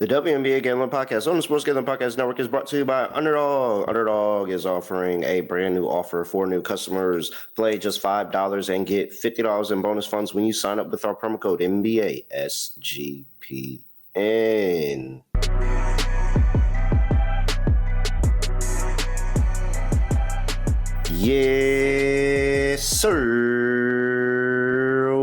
The WNBA Gambling Podcast on the Sports Gambling Podcast Network is brought to you by Underdog. Underdog is offering a brand new offer for new customers. Play just $5 and get $50 in bonus funds when you sign up with our promo code NBA SGPN. Yes, sir.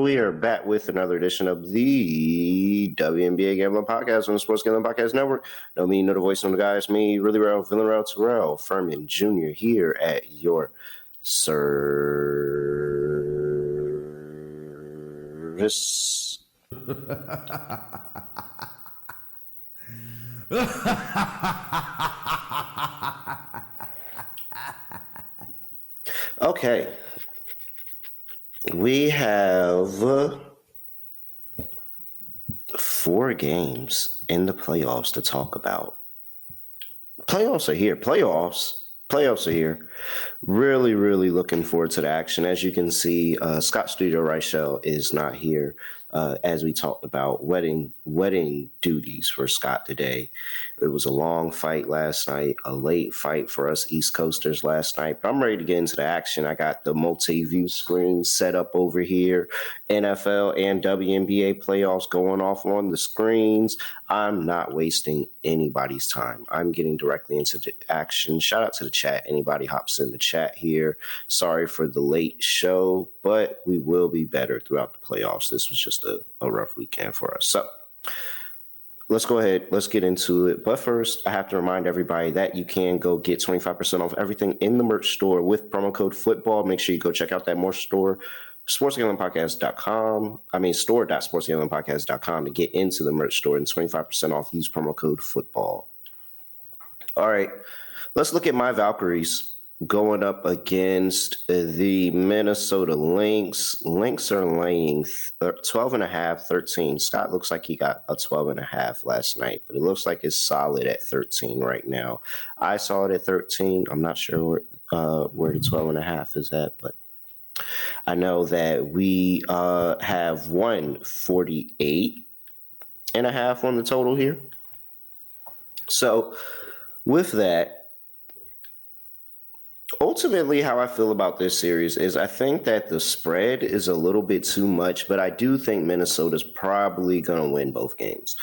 We are back with another edition of the WNBA Gambling Podcast on the Sports Gambling Podcast Network. No me, no the voice, no the guy. It's me, really real, villain real, Terrell Furman Jr. here at your service. Okay. We have 4 games in the playoffs to talk about. Playoffs are here. Playoffs are here. Really, really looking forward to the action. As you can see, Scott Studio Reichel is not here. As we talked about wedding duties for Scott today. It was a long fight last night, a late fight for us East Coasters last night. But I'm ready to get into the action. I got the multi-view screen set up over here. NFL and WNBA playoffs going off on the screens. I'm not wasting anybody's time. I'm getting directly into the action. Shout out to the chat. Anybody hops in the chat here. Sorry for the late show, but we will be better throughout the playoffs. This was just a rough weekend for us. So let's go ahead. Let's get into it. But first, I have to remind everybody that you can go get 25% off everything in the merch store with promo code football. Make sure you go check out that merch store, sportsgamblingpodcast.com. store.sportsgamblingpodcast.com to get into the merch store and 25% off. Use promo code football. All right. Let's look at my Valkyries going up against the Minnesota Lynx. Lynx are laying 12.5, 13. Scott looks like he got a 12.5 last night, but it looks like it's solid at 13 right now. I saw it at 13. I'm not sure where the 12.5 is at, but I know that we have 148.5 on the total here. So with that, ultimately, how I feel about this series is I think that the spread is a little bit too much, but I do think Minnesota's probably going to win both games.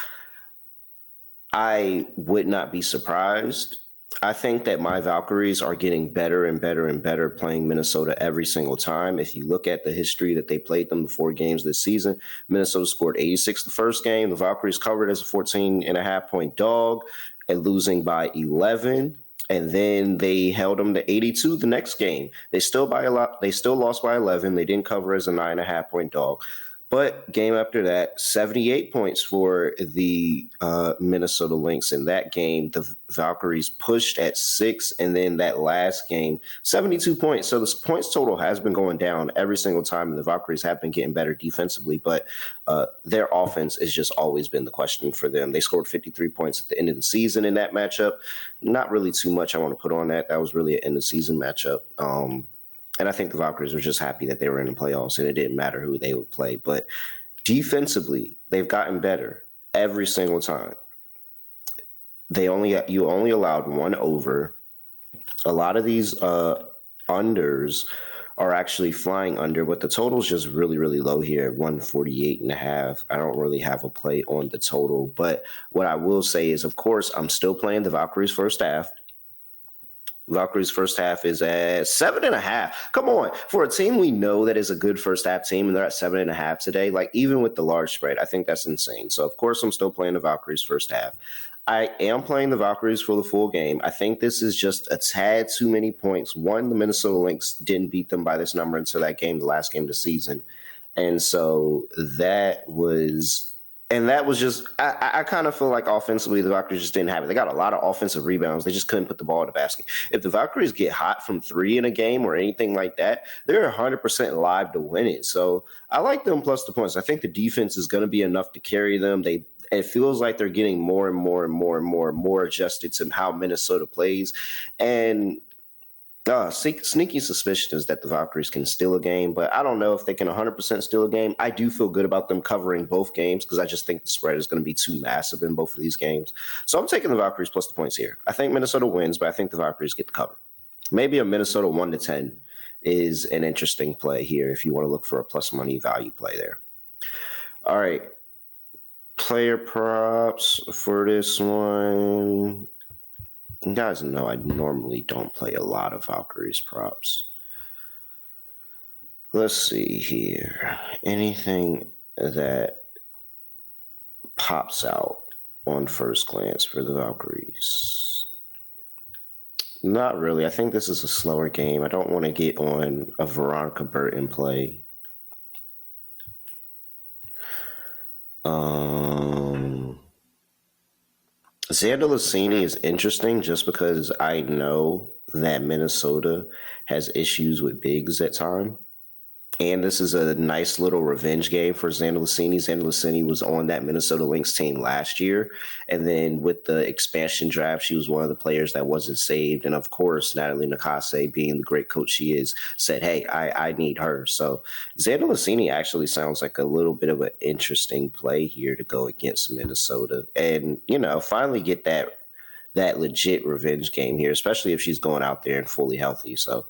I would not be surprised. I think that my Valkyries are getting better and better and better playing Minnesota every single time. If you look at the history that they played them the 4 games this season, Minnesota scored 86 the first game. The Valkyries covered as a 14.5 point dog and losing by 11. And then they held them to 82 the next game. They still lost by 11. They didn't cover as a 9.5 point dog. But game after that, 78 points for the Minnesota Lynx. In that game, the Valkyries pushed at 6. And then that last game, 72 points. So the points total has been going down every single time. And the Valkyries have been getting better defensively. But their offense has just always been the question for them. They scored 53 points at the end of the season in that matchup. Not really too much I want to put on that. That was really an end of season matchup. And I think the Valkyries were just happy that they were in the playoffs and it didn't matter who they would play. But defensively, they've gotten better every single time. You only allowed 1 over. A lot of these unders are actually flying under, but the total is just really, really low here, 148.5. I don't really have a play on the total. But what I will say is, of course, I'm still playing the Valkyries first half. Valkyries first half is at 7.5. Come on. For a team we know that is a good first half team and they're at 7.5 today, like even with the large spread, I think that's insane. So, of course, I'm still playing the Valkyries first half. I am playing the Valkyries for the full game. I think this is just a tad too many points. One, the Minnesota Lynx didn't beat them by this number until that game, the last game of the season. And so that was just, I kind of feel like offensively, the Valkyries just didn't have it. They got a lot of offensive rebounds. They just couldn't put the ball in the basket. If the Valkyries get hot from 3 in a game or anything like that, they're 100% live to win it. So I like them plus the points. I think the defense is going to be enough to carry them. It feels like they're getting more and more adjusted to how Minnesota plays. And Sneaky suspicion is that the Valkyries can steal a game, but I don't know if they can 100% steal a game. I do feel good about them covering both games because I just think the spread is going to be too massive in both of these games. So I'm taking the Valkyries plus the points here. I think Minnesota wins, but I think the Valkyries get the cover. Maybe a Minnesota 1-10 is an interesting play here if you want to look for a plus money value play there. All right. Player props for this one. You guys know I normally don't play a lot of Valkyries props. Let's see here. Anything that pops out on first glance for the Valkyries? Not really. I think this is a slower game. I don't want to get on a Veronica Burton play. Xander Lassini is interesting just because I know that Minnesota has issues with bigs at time. And this is a nice little revenge game for Xander Lassini. Xander Lassini was on that Minnesota Lynx team last year. And then with the expansion draft, she was one of the players that wasn't saved. And of course, Natalie Nakase, being the great coach she is, said, hey, I need her. So Xander Lassini actually sounds like a little bit of an interesting play here to go against Minnesota. And, finally get that legit revenge game here, especially if she's going out there and fully healthy. So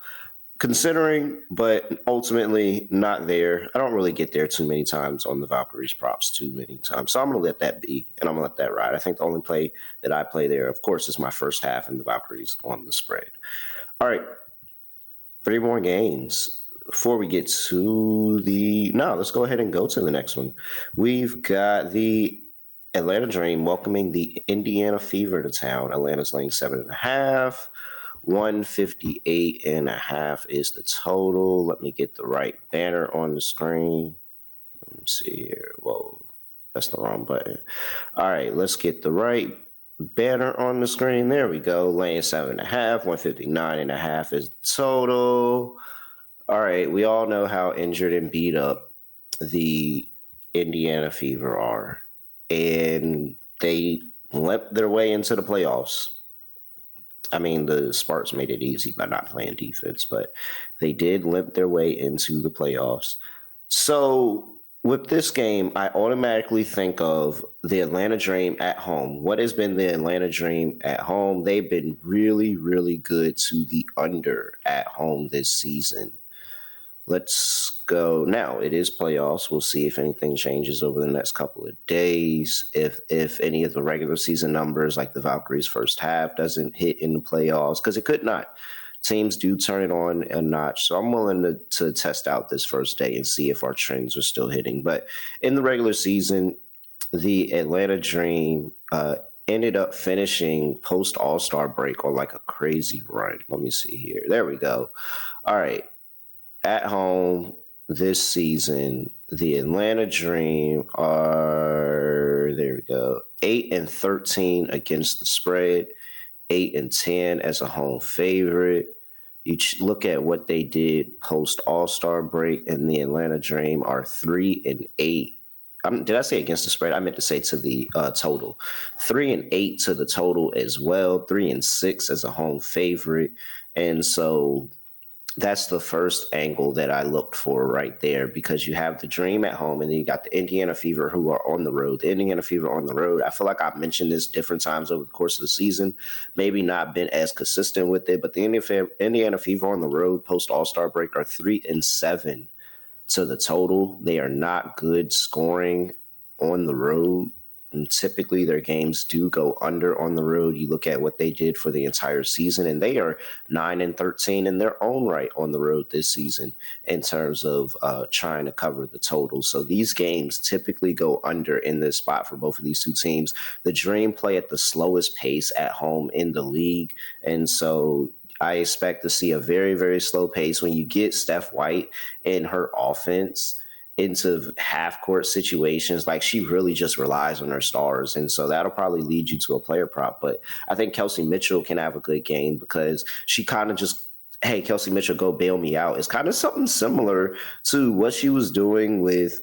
considering, but ultimately not there. I don't really get there too many times on the Valkyries props too many times. So I'm going to let that be, and I'm going to let that ride. I think the only play that I play there, of course, is my first half in the Valkyries on the spread. All right, 3 more games before we get to let's go ahead and go to the next one. We've got the Atlanta Dream welcoming the Indiana Fever to town. Atlanta's laying 7.5. 158.5 is the total. Let me get the right banner on the screen. Let me see here. Whoa, that's the wrong button. All right, let's get the right banner on the screen. There we go. Laying 7.5. 159.5 is the total. All right, we all know how injured and beat up the Indiana Fever are, and they leapt their way into the playoffs. I mean, the Sparks made it easy by not playing defense, but they did limp their way into the playoffs. So with this game, I automatically think of the Atlanta Dream at home. What has been the Atlanta Dream at home? They've been really, really good to the under at home this season. Let's go. Now, it is playoffs. We'll see if anything changes over the next couple of days. If any of the regular season numbers, like the Valkyries' first half, doesn't hit in the playoffs, because it could not. Teams do turn it on a notch. So I'm willing to test out this first day and see if our trends are still hitting. But in the regular season, the Atlanta Dream ended up finishing post All-Star break on like a crazy run. Let me see here. There we go. All right. At home this season, the Atlanta Dream are, 8-13 against the spread, 8-10 as a home favorite. You look at what they did post All-Star break, and the Atlanta Dream are 3-8. Did I say against the spread? I meant to say to the total. 3-8 to the total as well, 3-6 as a home favorite. And so that's the first angle that I looked for right there, because you have the Dream at home and then you got the Indiana Fever who are on the road. The Indiana Fever on the road, I feel like I've mentioned this different times over the course of the season, maybe not been as consistent with it, but the Indiana Fever on the road post All-Star break are 3-7 to the total. They are not good scoring on the road. And typically their games do go under on the road. You look at what they did for the entire season, and they are 9-13 in their own right on the road this season in terms of trying to cover the total. So these games typically go under in this spot for both of these two teams. The Dream play at the slowest pace at home in the league. And so I expect to see a very, very slow pace when you get Steph White in her offense into half-court situations. Like, she really just relies on her stars, and so that'll probably lead you to a player prop. But I think Kelsey Mitchell can have a good game because she kind of just, hey, Kelsey Mitchell, go bail me out. It's kind of something similar to what she was doing with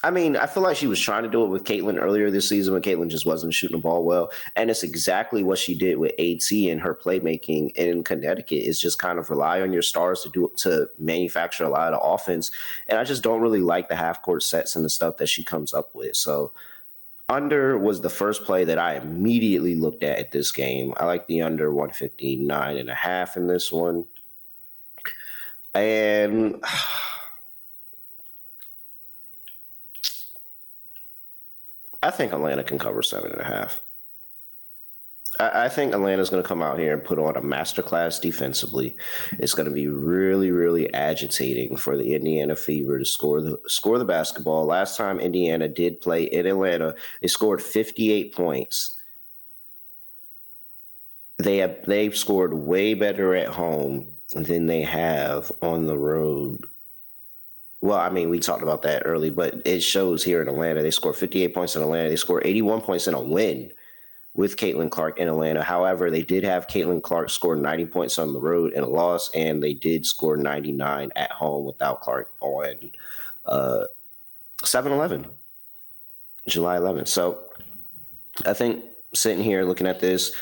I mean, I feel like she was trying to do it with Caitlin earlier this season, but Caitlin just wasn't shooting the ball well. And it's exactly what she did with AT and her playmaking in Connecticut, is just kind of rely on your stars to manufacture a lot of offense. And I just don't really like the half court sets and the stuff that she comes up with. So under was the first play that I immediately looked at this game. I like the under 159.5 in this one. And I think Atlanta can cover 7.5. I think Atlanta's going to come out here and put on a masterclass defensively. It's going to be really, really agitating for the Indiana Fever to score the basketball. Last time Indiana did play in Atlanta, they scored 58 points. They've scored way better at home than they have on the road. Well, I mean, we talked about that early, but it shows here in Atlanta. They scored 58 points in Atlanta. They scored 81 points in a win with Caitlin Clark in Atlanta. However, they did have Caitlin Clark score 90 points on the road in a loss, and they did score 99 at home without Clark on 7-11, July 11th. So I think sitting here looking at this,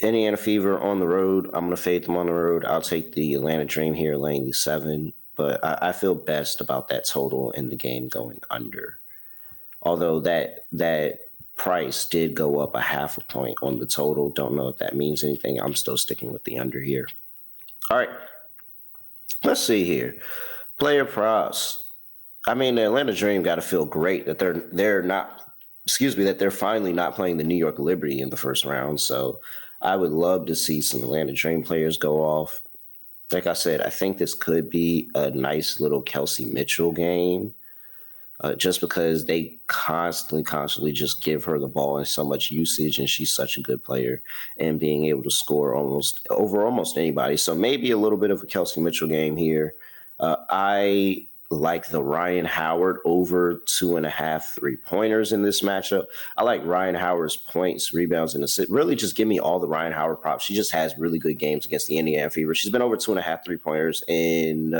Indiana Fever on the road, I'm going to fade them on the road. I'll take the Atlanta Dream here laying the 7. But I feel best about that total in the game going under. Although that price did go up 0.5 point on the total. Don't know if that means anything. I'm still sticking with the under here. All right. Let's see here. Player props. I mean, the Atlanta Dream got to feel great that they're finally not playing the New York Liberty in the first round. So I would love to see some Atlanta Dream players go off. Like I said, I think this could be a nice little Kelsey Mitchell game, just because they constantly just give her the ball and so much usage, and she's such a good player and being able to score almost anybody. So maybe a little bit of a Kelsey Mitchell game here. I like the Ryan Howard over 2.5 3-pointers in this matchup. I like Ryan Howard's points, rebounds, and assists. Really just give me all the Ryan Howard props. She just has really good games against the Indiana Fever. She's been over 2.5 3-pointers in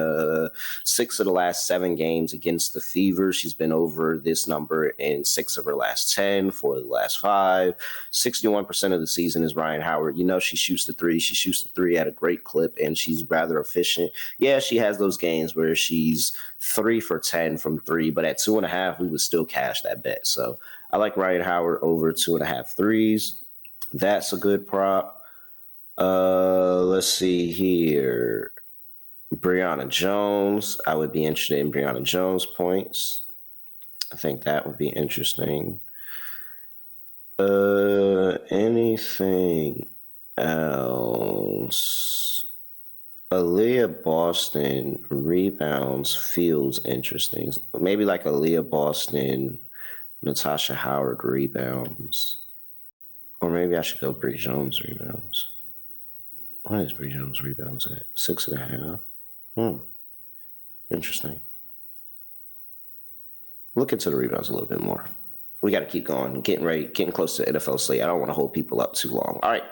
6 of the last 7 games against the Fever. She's been over this number in 6 of her last 10, 4 of the last 5. 61% of the season is Ryan Howard. You know, she shoots the 3. She shoots the 3 at a great clip, and she's rather efficient. Yeah, she has those games where she's 3 for 10 from 3, but at 2.5, we would still cash that bet. So I like Ryan Howard over 2.5 threes. That's a good prop. Let's see here. Brianna Jones. I would be interested in Brianna Jones points. I think that would be interesting. Anything else? Aaliyah Boston rebounds feels interesting. Maybe like Aaliyah Boston, Natasha Howard rebounds. Or maybe I should go Bree Jones rebounds. What is Bree Jones rebounds at? 6.5? Interesting. Look into the rebounds a little bit more. We got to keep going, getting close to the NFL slate. I don't want to hold people up too long. All right.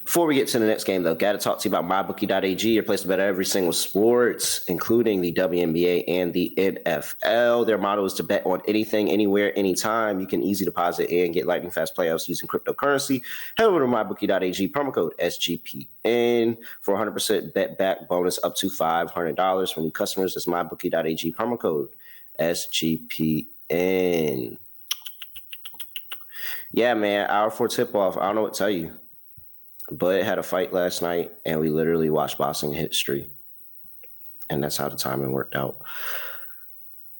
Before we get to the next game, though, got to talk to you about MyBookie.ag, your place to bet every single sports, including the WNBA and the NFL. Their motto is to bet on anything, anywhere, anytime. You can easy deposit and get lightning fast playouts using cryptocurrency. Head over to MyBookie.ag, promo code SGPN for 100% bet back bonus up to $500 from new customers. That's MyBookie.ag, promo code SGPN. Yeah, man, hour 4 tip-off. I don't know what to tell you. But had a fight last night, and we literally watched boxing history. And that's how the timing worked out.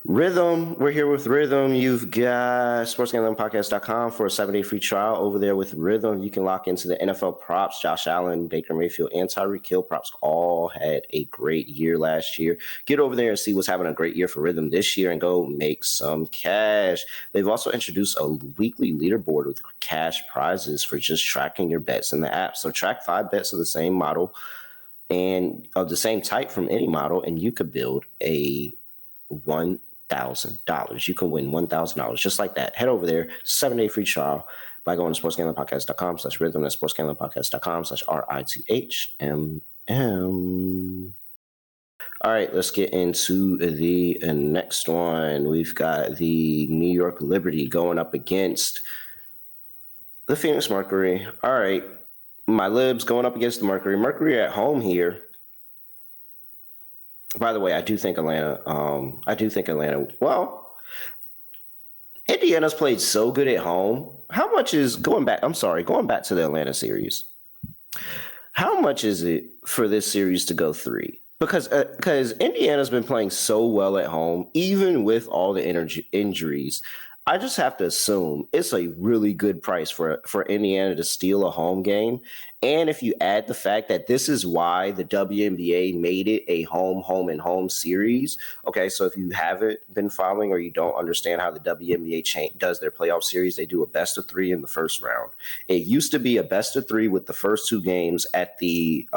Rhythm, we're here with Rhythm. You've got sportsgamblingpodcast.com for a 7-day free trial over there with Rhythm. You can lock into the NFL props. Josh Allen, Baker Mayfield, and Tyreek Hill props all had a great year last year. Get over there and see what's having a great year for Rhythm this year and go make some cash. They've also introduced a weekly leaderboard with cash prizes for just tracking your bets in the app. So track 5 bets of the same model and of the same type from any model, and you could build a $1,000. You can win $1,000 just like that. Head over there, 7-day free trial by going to sportsgamblingpodcast.com/rhythm. That's sportsgamblingpodcast.com/RITHMM. All right, let's get into the next one. We've got the New York Liberty going up against the Phoenix Mercury. All right, my Libs going up against the Mercury. Mercury at home here. By the way, I do think Atlanta. Well, Indiana's played so good at home. How much is going back to the Atlanta series? How much is it for this series to go 3? Because Indiana's been playing so well at home, even with all the injuries. I just have to assume it's a really good price for Indiana to steal a home game. And if you add the fact that this is why the WNBA made it a home series. Okay, so if you haven't been following or you don't understand how the WNBA does their playoff series, they do a best of 3 in the first round. It used to be a best of 3 with the first 2 games at the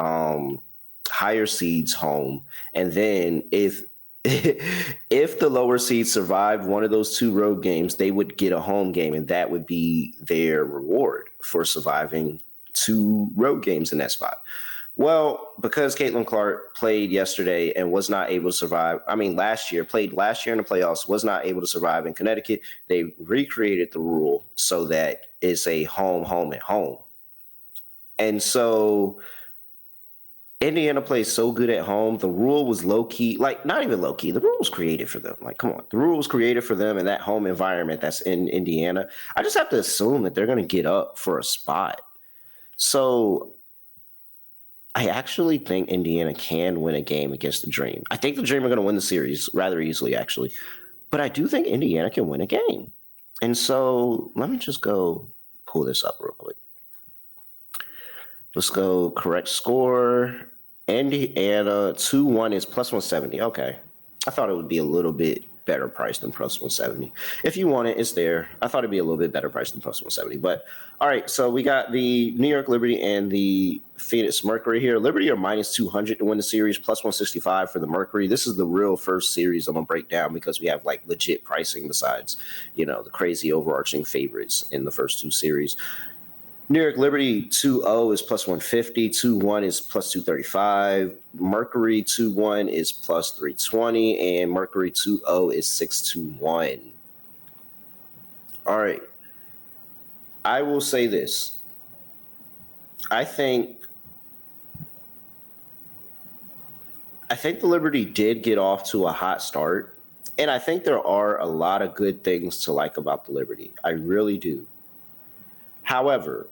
higher seeds home. And then if the lower seeds survived one of those 2 road games, they would get a home game, and that would be their reward for surviving 2 road games in that spot. Well, because Caitlin Clark played yesterday and was not able to survive, played last year in the playoffs, was not able to survive in Connecticut, they recreated the rule so that it's a home at home. And so Indiana plays so good at home. The rule was low-key, not even low-key. The rule was created for them. Come on. The rule was created for them in that home environment that's in Indiana. I just have to assume that they're going to get up for a spot. So I actually think Indiana can win a game against the Dream. I think the Dream are going to win the series rather easily, actually. But I do think Indiana can win a game. And so let me just go pull this up real quick. Let's go correct score. Indiana 2-1 is plus 170. Okay. I thought it would be a little bit better price than plus 170. If you want it, it's there. I thought it'd be a little bit better price than plus 170. But all right, so we got the New York Liberty and the Phoenix Mercury here. Liberty are minus 200 to win the series, plus 165 for the Mercury. This is the real first series I'm going to break down because we have legit pricing besides, the crazy overarching favorites in the first 2 series. New York Liberty 2-0 is plus 150. 2-1 is plus 235. Mercury 2-1 is plus 320. And Mercury 2-0 is 6-1. All right. I will say this. I think the Liberty did get off to a hot start. And I think there are a lot of good things to like about the Liberty. I really do. However,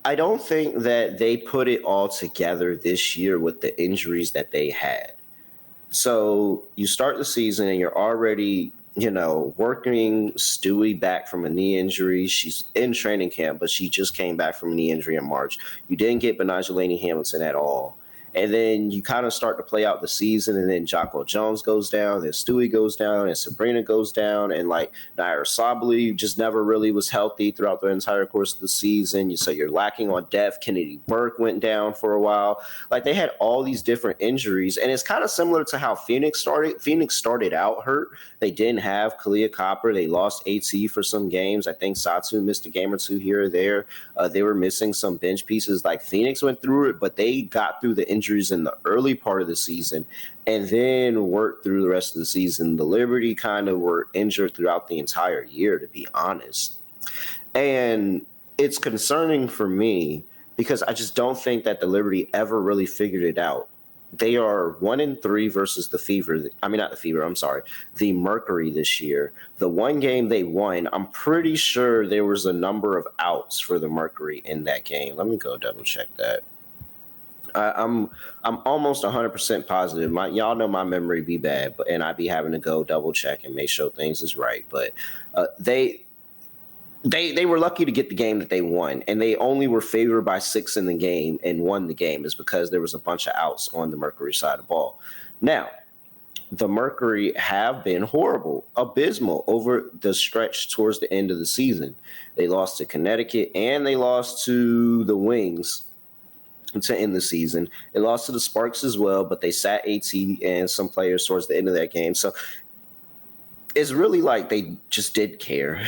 I don't think that they put it all together this year with the injuries that they had. So you start the season and you're already, working Stewie back from a knee injury. She's in training camp, but she just came back from a knee injury in March. You didn't get Benajelani Hamilton at all. And then you kind of start to play out the season, and then Jocko Jones goes down, then Stewie goes down, and Sabrina goes down, and Naira Sabally just never really was healthy throughout the entire course of the season. So you're lacking on depth. Kennedy Burke went down for a while. They had all these different injuries, and it's kind of similar to how Phoenix started. Phoenix started out hurt. They didn't have Kalia Copper. They lost AT for some games. I think Satsu missed a game or 2 here or there. They were missing some bench pieces. Phoenix went through it, but they got through the injuries in the early part of the season and then worked through the rest of the season. The Liberty kind of were injured throughout the entire year, to be honest. And it's concerning for me because I just don't think that the Liberty ever really figured it out. They are 1-3 versus the Mercury this year. The one game they won, I'm pretty sure there was a number of outs for the Mercury in that game. Let me go double check that. I'm almost 100% positive. Y'all know my memory be bad, and I be having to go double check and make sure things is right. But they were lucky to get the game that they won, and they only were favored by 6 in the game and won the game is because there was a bunch of outs on the Mercury side of the ball. Now, the Mercury have been horrible, abysmal over the stretch towards the end of the season. They lost to Connecticut and they lost to the Wings to end the season. They lost to the Sparks as well, but they sat AT and some players towards the end of that game. So it's really they just didn't care.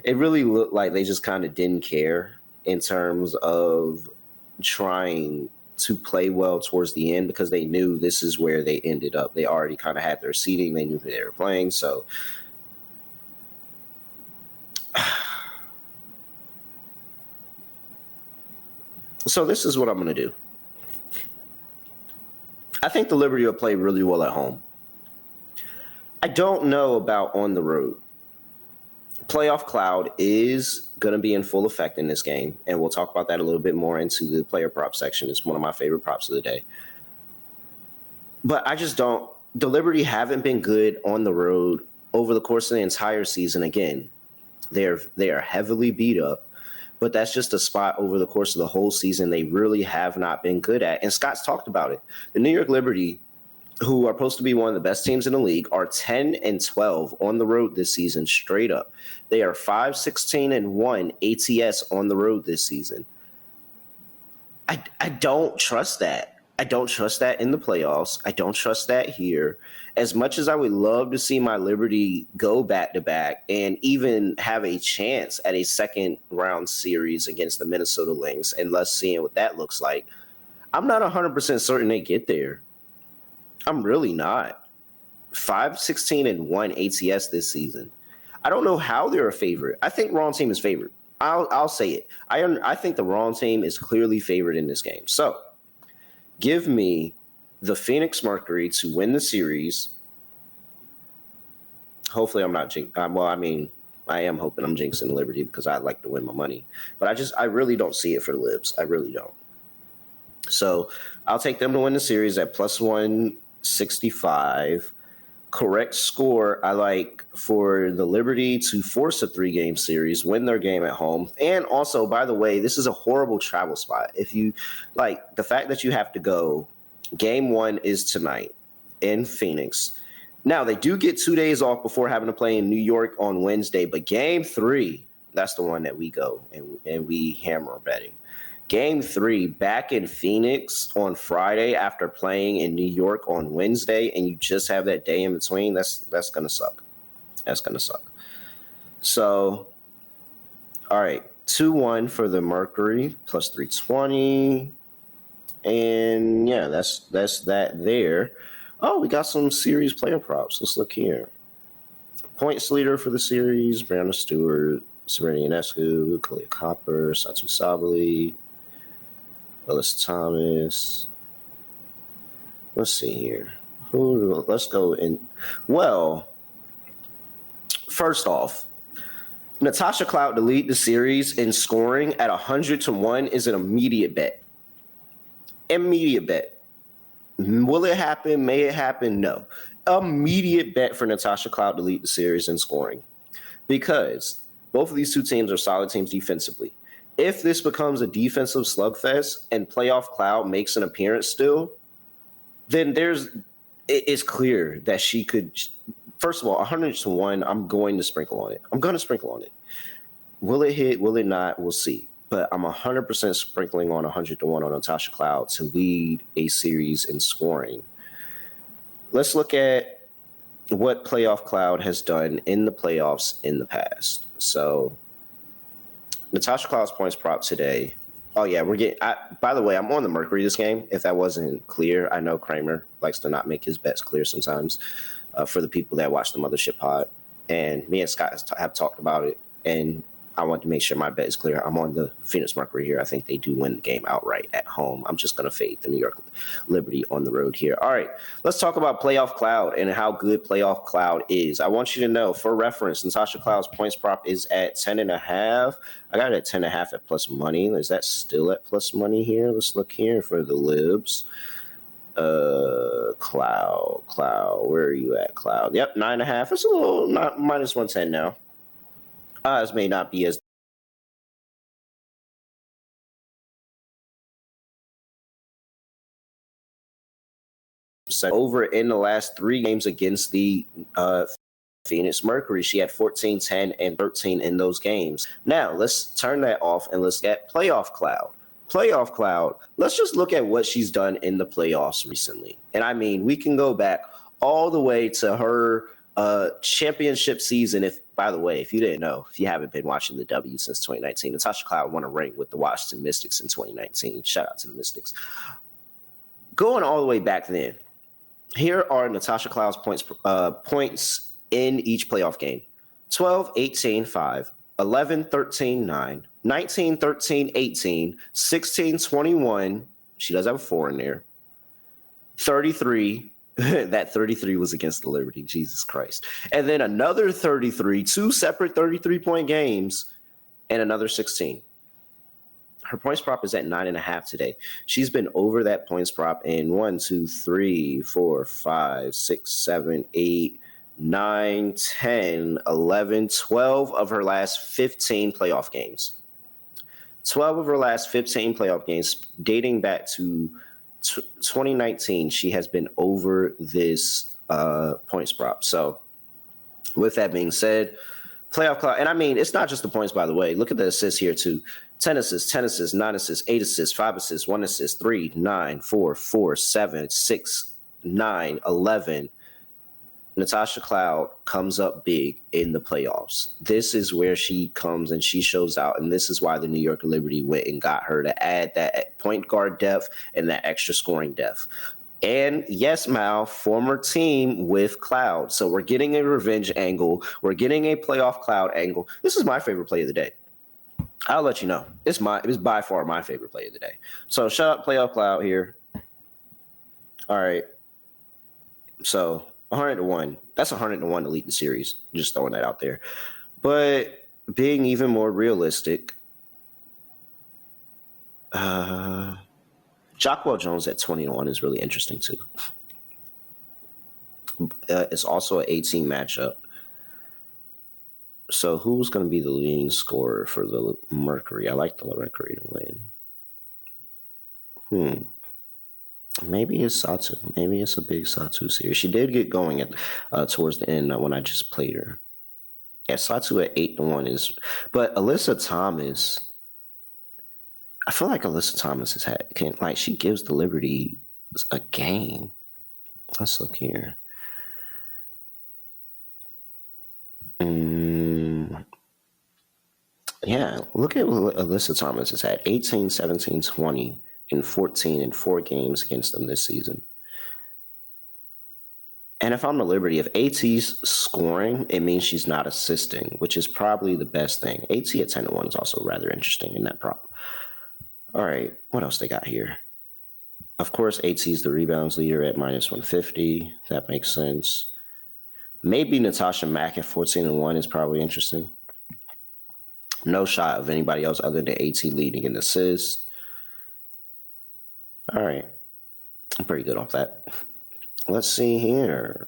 It really looked like they just kind of didn't care in terms of trying to play well towards the end because they knew this is where they ended up. They already kind of had their seeding. They knew who they were playing. So this is what I'm going to do. I think the Liberty will play really well at home. I don't know about on the road. Playoff cloud is going to be in full effect in this game, and we'll talk about that a little bit more into the player prop section. It's one of my favorite props of the day. But I just don't – the Liberty haven't been good on the road over the course of the entire season. Again, they are heavily beat up, but that's just a spot over the course of the whole season they really have not been good at. And Scott's talked about it. The New York Liberty, who are supposed to be one of the best teams in the league, are 10-12 on the road this season, straight up. They are 5-16-1 ATS on the road this season. I don't trust that. I don't trust that in the playoffs. I don't trust that here. As much as I would love to see my Liberty go back-to-back and even have a chance at a second-round series against the Minnesota Lynx, and let's see what that looks like, I'm not 100% certain they get there. I'm really not. 5-16-1 ATS this season. I don't know how they're a favorite. I think wrong team is favored. I'll say it. I think the wrong team is clearly favored in this game. So give me the Phoenix Mercury to win the series. Hopefully I'm not I am hoping I'm jinxing Liberty because I'd like to win my money. But I really don't see it for the Libs. I really don't. So I'll take them to win the series at plus 165. Correct score, I like for the Liberty to force a 3-game series, win their game at home. And also, by the way, this is a horrible travel spot. If you like the fact that you have to go, game 1 is tonight in Phoenix. Now, they do get 2 days off before having to play in New York on Wednesday, but game 3, that's the one that we go and we hammer betting. Game 3 back in Phoenix on Friday after playing in New York on Wednesday, and you just have that day in between, that's going to suck. That's going to suck. So, all right, 2-1 for the Mercury, plus 320. And, yeah, that's that there. Oh, we got some series player props. Let's look here. Points leader for the series, Brianna Stewart, Serena Ionescu, Kalia Copper, Satu Sabali, Ellis Thomas. Let's see here. Let's go in. Well, first off, Natasha Cloud to lead the series in scoring at 100-1 is an immediate bet. Immediate bet. Will it happen? May it happen? No. Immediate bet for Natasha Cloud to lead the series in scoring because both of these two teams are solid teams defensively. If this becomes a defensive slugfest and playoff Cloud makes an appearance still, then it's clear that she could. First of all, 100-1, I'm going to sprinkle on it. Will it hit? Will it not? We'll see. But I'm 100% sprinkling on 100-1 on Natasha Cloud to lead a series in scoring. Let's look at what playoff Cloud has done in the playoffs in the past. So Natasha Cloud's points prop today. Oh, yeah, by the way, I'm on the Mercury this game. If that wasn't clear, I know Kramer likes to not make his bets clear sometimes for the people that watch the Mothership Pod. And me and Scott have talked about it, and I want to make sure my bet is clear. I'm on the Phoenix Mercury here. I think they do win the game outright at home. I'm just going to fade the New York Liberty on the road here. All right, let's talk about playoff Cloud and how good playoff Cloud is. I want you to know, for reference, Natasha Cloud's points prop is at 10.5. I got it at 10.5 at plus money. Is that still at plus money here? Let's look here for the Libs. Cloud, where are you at, Cloud? Yep, 9.5. It's a little minus 110 now. Odds may not be as over in the last 3 games against the Phoenix Mercury. She had 14, 10, and 13 in those games. Now, let's turn that off and let's get playoff Cloud. Playoff Cloud, let's just look at what she's done in the playoffs recently. And I mean, we can go back all the way to her championship season. By the way, if you didn't know, if you haven't been watching the W since 2019, Natasha Cloud won a ring with the Washington Mystics in 2019. Shout out to the Mystics. Going all the way back then, here are Natasha Cloud's points in each playoff game. 12, 18, 5, 11, 13, 9, 19, 13, 18, 16, 21. She does have a 4 in there. 33. That 33 was against the Liberty. Jesus Christ. And then another 33, 2 separate 33-point games, and another 16. Her points prop is at 9.5 today. She's been over that points prop in 1, 2, 3, 4, 5, 6, 7, 8, 9, 10, 11, 12 of her last 15 playoff games. 12 of her last 15 playoff games dating back to 2019, she has been over this points prop. So with that being said, playoff clock, and I mean, it's not just the points, by the way. Look at the assists here, too. 10 assists, 10 assists, 9 assists, 8 assists, 5 assists, 1 assist, 3, 9, 4, 4, 7, 6, 9, 11. Natasha Cloud comes up big in the playoffs. This is where she comes and she shows out, and this is why the New York Liberty went and got her to add that point guard depth and that extra scoring depth. And yes, Mal, former team with Cloud. So we're getting a revenge angle. We're getting a playoff Cloud angle. This is my favorite play of the day. I'll let you know. It was by far my favorite play of the day. So shout out playoff Cloud here. All right. So 100-1. That's 100-1 to lead the series. Just throwing that out there. But being even more realistic, Jacquel Jones at 20-1 is really interesting too. It's also an 18 matchup. So who's going to be the leading scorer for the Mercury? I like the Mercury to win. Maybe it's Satu. Maybe it's a big Satu series. She did get going at towards the end when I just played her. Yeah, Satu at 8-1 is, but Alyssa Thomas. I feel like Alyssa Thomas she gives the Liberty a game. Let's look here. Yeah, look at what Alyssa Thomas has had. 18, 17, 20, and 14 in 4 games against them this season. And if I'm the Liberty, if AT's scoring, it means she's not assisting, which is probably the best thing. AT at 10-1 is also rather interesting in that prop. All right, what else they got here? Of course, AT's the rebounds leader at -150. That makes sense. Maybe Natasha Mack at 14-1 is probably interesting. No shot of anybody else other than AT leading in assists. All right. I'm pretty good off that. Let's see here.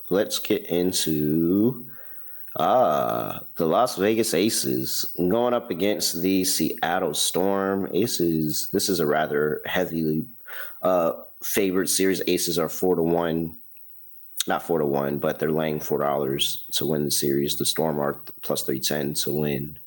Let's get into the Las Vegas Aces going up against the Seattle Storm. Aces, this is a rather heavily favored series. Aces are 4-1. Not 4-1, but they're laying $4 to win the series. The Storm are plus 310 to win.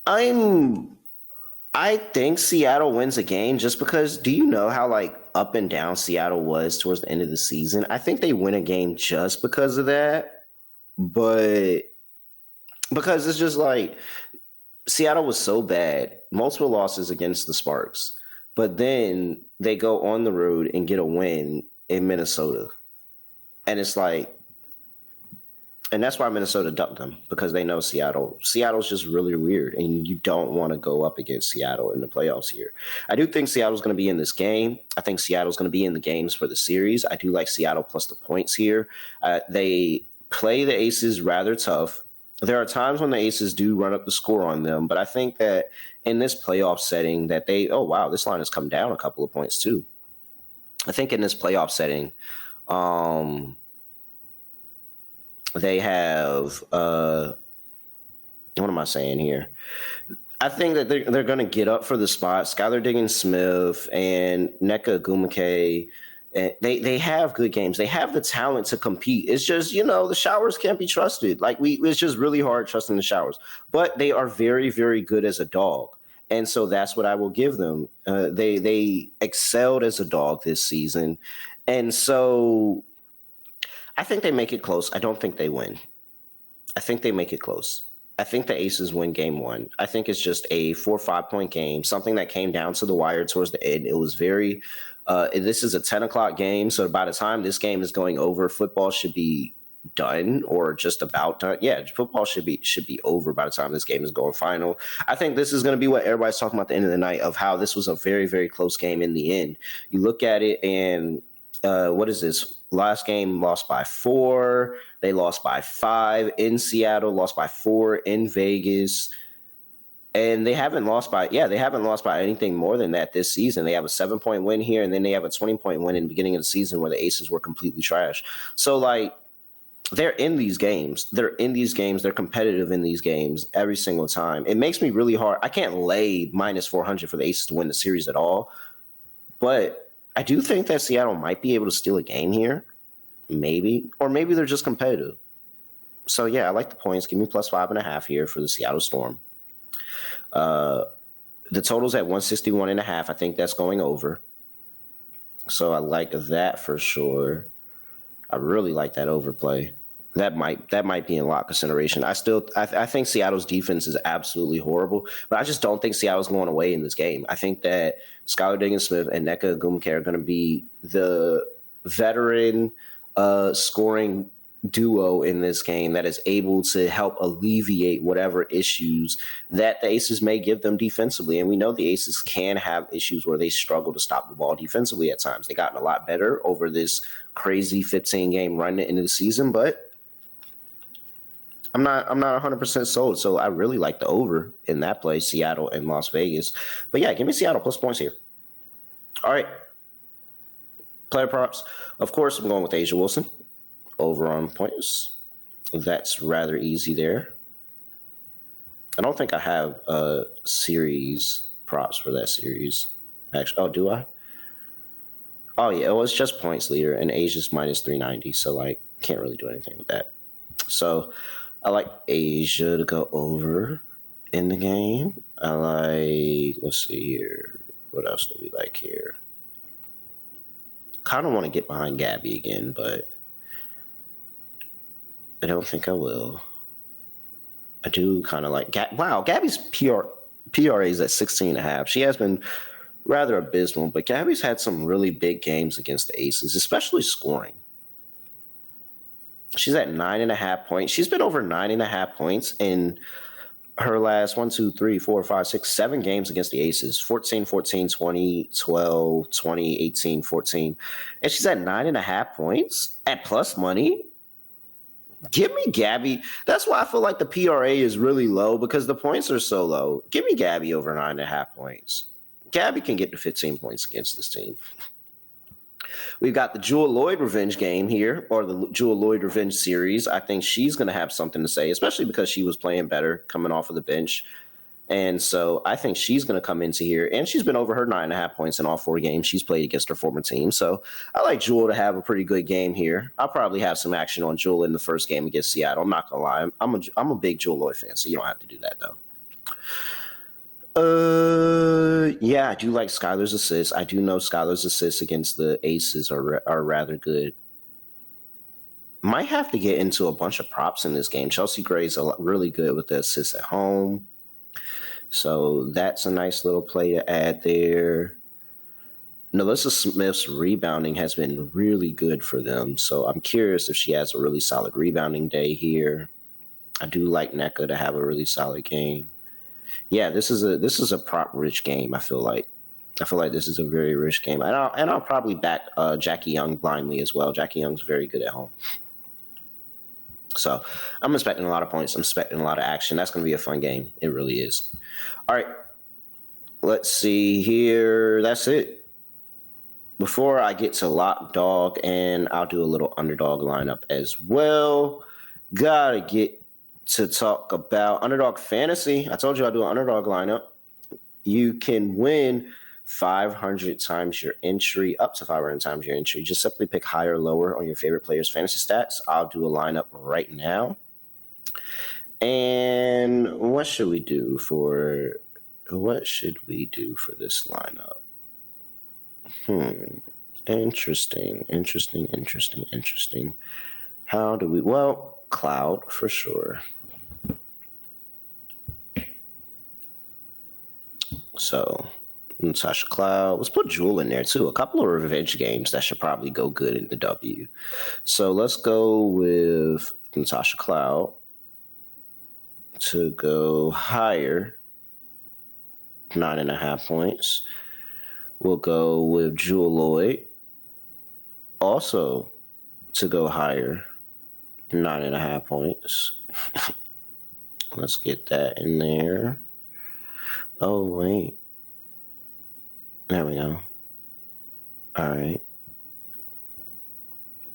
I think Seattle wins a game just because, do you know how up and down Seattle was towards the end of the season? I think they win a game just because of that. But because it's just Seattle was so bad, multiple losses against the Sparks. But then they go on the road and get a win in Minnesota. And it's and that's why Minnesota ducked them, because they know Seattle's just really weird, and you don't want to go up against Seattle in the playoffs here. I do think Seattle's going to be in this game. I think Seattle's going to be in the games for the series. I do like Seattle plus the points here. They play the Aces rather tough. There are times when the Aces do run up the score on them, but I think that in this playoff setting that this line has come down a couple of points too. I think in this playoff setting, they have, what am I saying here? I think that they're going to get up for the spot. Skylar Diggins-Smith and Nneka Ogwumike, they have good games. They have the talent to compete. It's just, the Showers can't be trusted. It's just really hard trusting the Showers. But they are very, very good as a dog. And so that's what I will give them. They excelled as a dog this season. And so I think they make it close. I don't think they win. I think they make it close. I think the Aces win game one. I think it's just a 4 or 5 point game, something that came down to the wire towards the end. It was very, this is a 10 o'clock game. So by the time this game is going over, football should be done or just about done. Yeah, football should be over by the time this game is going final. I think this is going to be what everybody's talking about at the end of the night, of how this was a very, very close game in the end. You look at it and what is this? Last game lost by 4. They lost by 5 in Seattle, lost by 4 in Vegas. And they haven't lost by anything more than that this season. They have a 7-point win here, and then they have a 20-point win in the beginning of the season where the Aces were completely trash. So, like, they're in these games. They're competitive in these games every single time. It makes me really hard. I can't lay minus 400 for the Aces to win the series at all. But I do think that Seattle might be able to steal a game here. Maybe. Or maybe they're just competitive. So, yeah, I like the points. Give me plus 5.5 here for the Seattle Storm. The total's at 161.5. I think that's going over. So I like that for sure. I really like that overplay. That might be in a lot of consideration. I think Seattle's defense is absolutely horrible, but I just don't think Seattle's going away in this game. I think that Skylar Diggins-Smith and Nneka Ogwumike are going to be the veteran scoring duo in this game that is able to help alleviate whatever issues that the Aces may give them defensively. And we know the Aces can have issues where they struggle to stop the ball defensively at times. They've gotten a lot better over this crazy 15-game run into the season, but I'm not 100% sold. So I really like the over in that play, Seattle and Las Vegas. But yeah, give me Seattle plus points here. All right. Player props. Of course, I'm going with A'ja Wilson. Over on points. That's rather easy there. I don't think I have series props for that series. Actually, do I? Oh, yeah. Well, it's just points leader, and Asia's minus 390. So, like, can't really do anything with that. So, I like Asia to go over in the game. I like, let's see here. What else do we like here? Kind of want to get behind Gabby again, but I don't think I will. I do kind of like Gabby's PRA is at 16.5. She has been rather abysmal, but Gabby's had some really big games against the Aces, especially scoring. She's at 9.5 points. She's been over 9.5 points in her last 7 games against the Aces. 14, 14, 20, 12, 20, 18, 14. And she's at 9.5 points at plus money. Give me Gabby. That's why I feel like the PRA is really low, because the points are so low. Give me Gabby over 9.5 points. Gabby can get to 15 points against this team. We've got the Jewel Lloyd revenge game here, or the Jewel Lloyd revenge series. I think she's going to have something to say, especially because she was playing better coming off of the bench. And so I think she's going to come into here, and she's been over her 9.5 points in all 4 games she's played against her former team. So I like Jewel to have a pretty good game here. I'll probably have some action on Jewel in the first game against Seattle. I'm not going to lie. I'm a big Jewel Lloyd fan, so you don't have to do that, though. Yeah, I do like Skylar's assists. I do know Skylar's assists against the Aces are rather good. Might have to get into a bunch of props in this game. Chelsea Gray's really good with the assists at home. So that's a nice little play to add there. Nalissa Smith's rebounding has been really good for them. So I'm curious if she has a really solid rebounding day here. I do like Nneka to have a really solid game. Yeah, this is a prop rich game. I feel like this is a very rich game, and I'll probably back Jackie Young blindly as well. Jackie Young's very good at home, so I'm expecting a lot of points. I'm expecting a lot of action. That's going to be a fun game. It really is. All right, let's see here. That's it. Before I get to lock dog, and I'll do a little underdog lineup as well. Gotta get to talk about underdog fantasy. I told you I'll do an underdog lineup. You can win 500 times your entry, up to 500 times your entry. Just simply pick higher or lower on your favorite players' fantasy stats. I'll do a lineup right now. And what should we do for this lineup? Interesting. How do we? Well, Cloud for sure. So Natasha Cloud. Let's put Jewel in there too. A couple of revenge games that should probably go good in the W. So let's go with Natasha Cloud to go higher, 9.5 points. We'll go with Jewel Lloyd also to go higher, 9.5 points. Let's get that in there. Oh, wait. There we go. All right.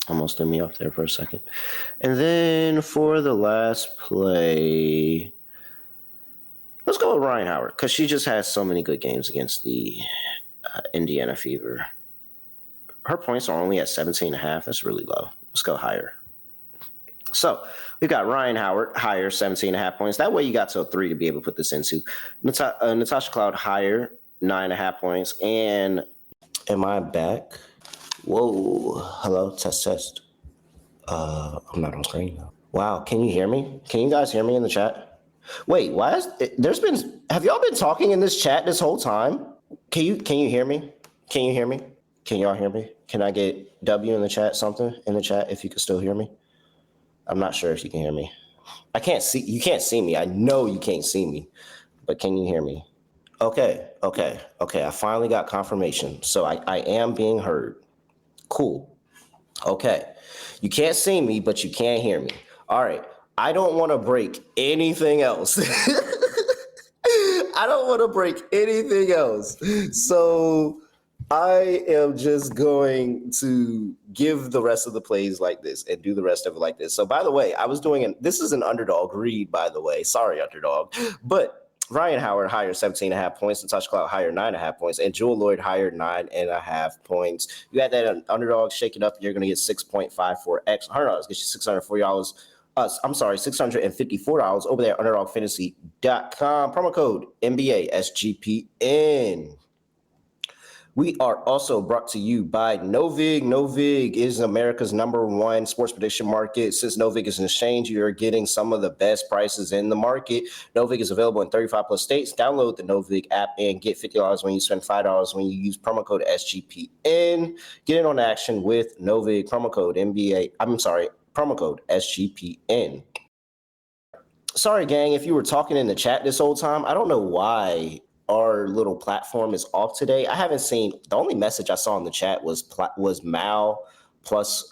Almost threw me off there for a second. And then for the last play, let's go with Ryan Howard because she just has so many good games against the Indiana Fever. Her points are only at 17.5. That's really low. Let's go higher. So we've got Ryan Howard higher, 17.5 points. That way you got to 3 to be able to put this into. Natasha Cloud higher, 9.5 points. And am I back? Whoa. Hello, test. I'm not on screen now. Wow, can you hear me? Can you guys hear me in the chat? Wait, why is have y'all been talking in this chat this whole time? Can you hear me? Can you hear me? Can y'all hear me? Can I get W in the chat, something in the chat if you can still hear me? I'm not sure if you can hear me. You can't see me. I know you can't see me, but can you hear me? Okay. I finally got confirmation. So I am being heard. Cool. Okay. You can't see me, but you can hear me. All right. I don't want to break anything else. So I am just going to give the rest of the plays like this and do the rest of it like this. So by the way, this is an underdog read, by the way. Sorry, underdog. But Ryan Howard higher 17.5 points, Natasha Cloud higher 9.5 points, and Jewel Lloyd higher 9.5 points. You had that underdog, shake it up, you're going to get 6.54x. $100 gets you $640. $654 over there at underdogfantasy.com. Promo code NBA SGPN. We are also brought to you by Novig. Novig is America's #1 sports prediction market. Since Novig is an exchange, you're getting some of the best prices in the market. Novig is available in 35 plus states. Download the Novig app and get $50 when you spend $5 when you use promo code SGPN. Get in on action with Novig. Promo code SGPN. Sorry, gang, if you were talking in the chat this whole time, I don't know why our little platform is off today. I haven't seen, the only message I saw in the chat was Mal plus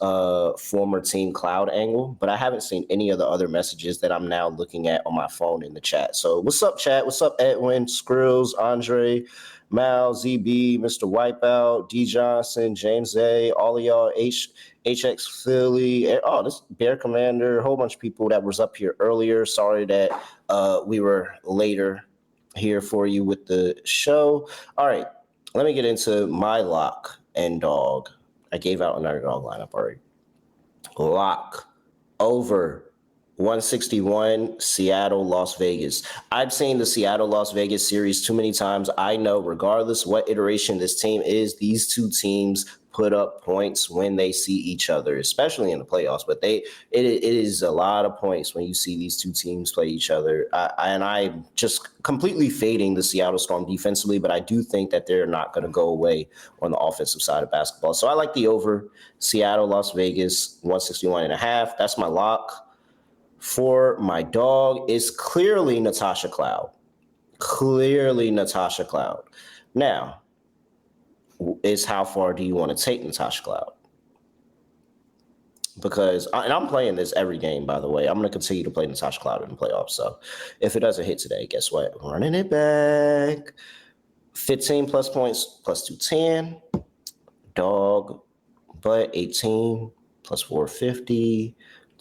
former Team Cloud Angle, but I haven't seen any of the other messages that I'm now looking at on my phone in the chat. So what's up, chat? What's up, Edwin, Skrills, Andre, Mal, ZB, Mr. Wipeout, D Johnson, James A, all of y'all, HX Philly, this Bear Commander, a whole bunch of people that was up here earlier. Sorry that we were later here for you with the show. All right, let me get into my lock and dog. I gave out another dog lineup already. Lock over 161 Seattle, Las Vegas. I've seen the Seattle, Las Vegas series too many times. I know regardless what iteration this team is, these two teams put up points when they see each other, especially in the playoffs. But it is a lot of points when you see these two teams play each other. And I'm just completely fading the Seattle Storm defensively, but I do think that they're not going to go away on the offensive side of basketball. So I like the over Seattle, Las Vegas, 161.5. That's my lock. For my dog is clearly Natasha Cloud. Now, is how far do you want to take Natasha Cloud? Because, and I'm playing this every game, by the way. I'm going to continue to play Natasha Cloud in the playoffs. So if it doesn't hit today, guess what? Running it back. 15 plus points plus 210. Dog, but 18 plus 450.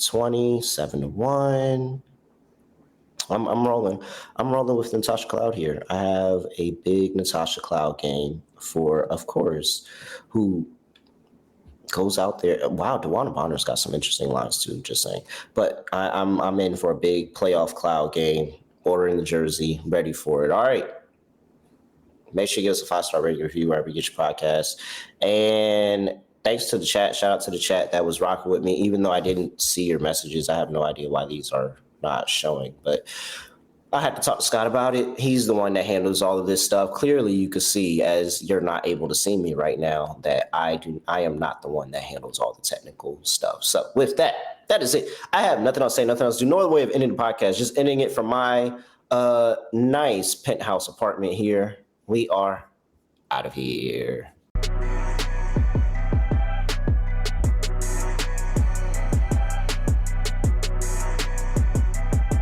20, 7-1. I'm rolling with Natasha Cloud here. I have a big Natasha Cloud game for, of course, who goes out there. Wow, DeWanna Bonner's got some interesting lines too, just saying. But I'm in for a big playoff Cloud game, ordering the jersey, ready for it. All right. Make sure you give us a 5-star rating review wherever you get your podcast. And thanks to the chat. Shout out to the chat that was rocking with me. Even though I didn't see your messages, I have no idea why these are not showing. But I had to talk to Scott about it. He's the one that handles all of this stuff. Clearly, you could see, as you're not able to see me right now, that I am not the one that handles all the technical stuff. So with that, that is it. I have nothing else to say, nothing else to do. No other way of ending the podcast, just ending it from my nice penthouse apartment here. We are out of here.